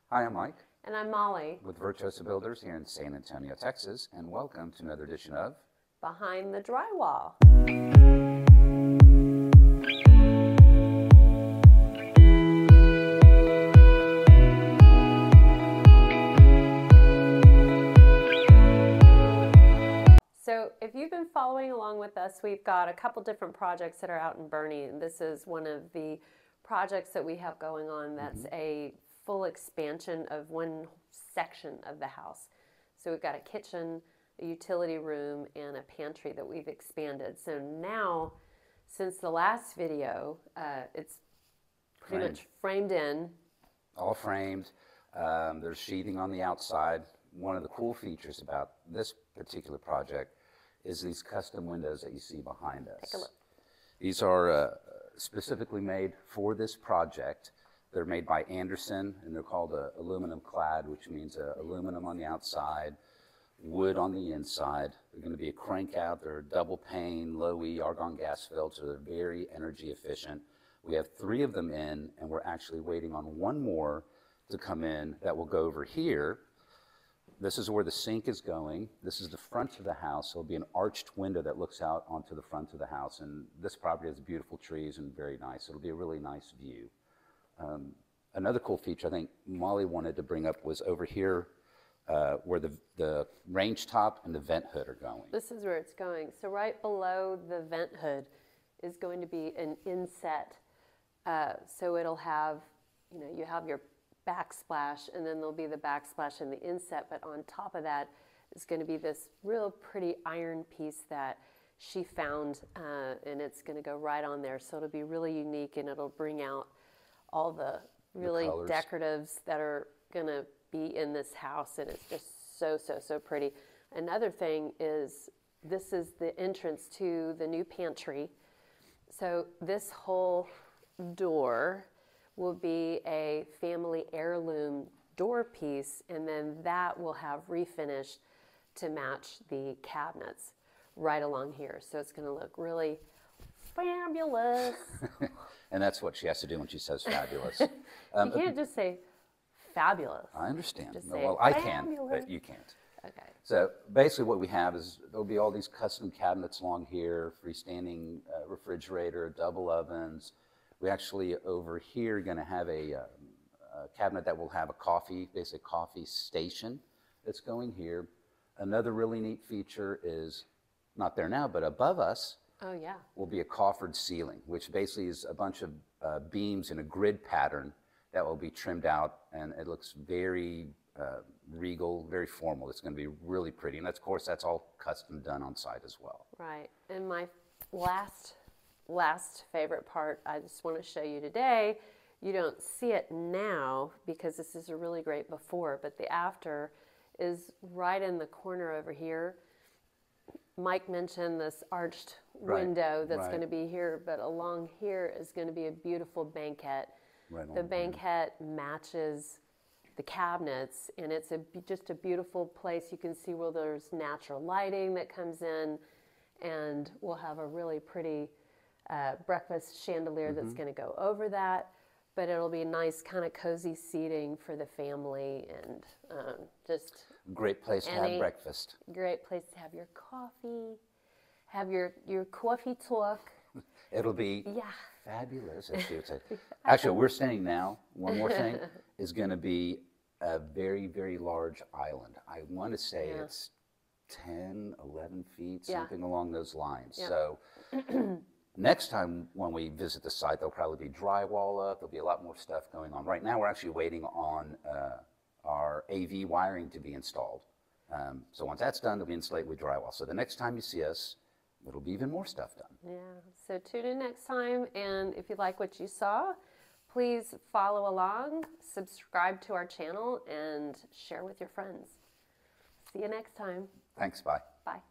Hi, I'm Mike And I'm Molly, with Virtuoso Builders here in San Antonio, Texas, and welcome to another edition of Behind the Drywall. So if you've been following along with us, we've got a couple different projects that are out in Boerne, and this is one of the projects that we have going on that's a full expansion of one section of the house. So we've got a kitchen, a utility room, and a pantry that we've expanded. So now, since the last video, it's pretty much framed in. all framed. There's sheathing on the outside. One of the cool features about this particular project is these custom windows that you see behind us. Take a look. These are specifically made for this project. They're made by Anderson, and they're called aluminum clad, which means aluminum on the outside, wood on the inside. They're going to be a crank out. They're double pane, low E, argon gas filled, so they're very energy efficient. We have 3 of them in, and we're actually waiting on one more to come in that will go over here. This is where the sink is going. This is the front of the house. So it'll be an arched window that looks out onto the front of the house. And this property has beautiful trees and very nice. It'll be a really nice view. Another cool feature I think Molly wanted to bring up was over here where the range top and the vent hood are going. This is where it's going. So right below the vent hood is going to be an inset. So it'll have, you have your backsplash, and then there'll be the backsplash and the inset, but on top of that is going to be this real pretty iron piece that she found, and it's going to go right on there. So it'll be really unique, and it'll bring out all the really decoratives that are going to be in this house, and it's just so pretty. Another thing is this is the entrance to the new pantry. So this whole door will be a family heirloom door piece, and then that will have refinished to match the cabinets right along here. So it's going to look really fabulous. And that's what she has to do when she says fabulous. You can't just say fabulous. I understand. Just say Well, I can, fabulous. but you can't. Okay. So basically what we have is there'll be all these custom cabinets along here, freestanding refrigerator, double ovens. We actually over here are going to have a cabinet that will have a basic coffee station that's going here. Another really neat feature is, not there now, but above us will be a coffered ceiling, which basically is a bunch of beams in a grid pattern that will be trimmed out, and it looks very regal, very formal. It's going to be really pretty, and of course that's all custom done on site as well. Right, and my last favorite part I just want to show you today. You don't see it now because this is a really great before, but the after is right in the corner over here. Mike mentioned this arched window that's going to be here, but along here is going to be a beautiful banquette. The banquette matches the cabinets, and it's just a beautiful place. You can see where there's natural lighting that comes in, and we'll have a really pretty breakfast chandelier that's going to go over that, but it'll be nice kind of cozy seating for the family, and just great place to have breakfast. Great place to have your coffee, have your coffee talk. It'll be fabulous, as she would say. Actually, we're saying now, one more thing, is going to be a very, very large island. I want to say it's 10, 11 feet, something along those lines. So next time when we visit the site, there'll probably be drywall up. There'll be a lot more stuff going on. Right now, we're actually waiting on our AV wiring to be installed. So once that's done, they'll be insulated with drywall. So the next time you see us, it'll be even more stuff done. Yeah, so tune in next time, and if you like what you saw, please follow along, subscribe to our channel, and share with your friends. See you next time. Thanks, bye. Bye.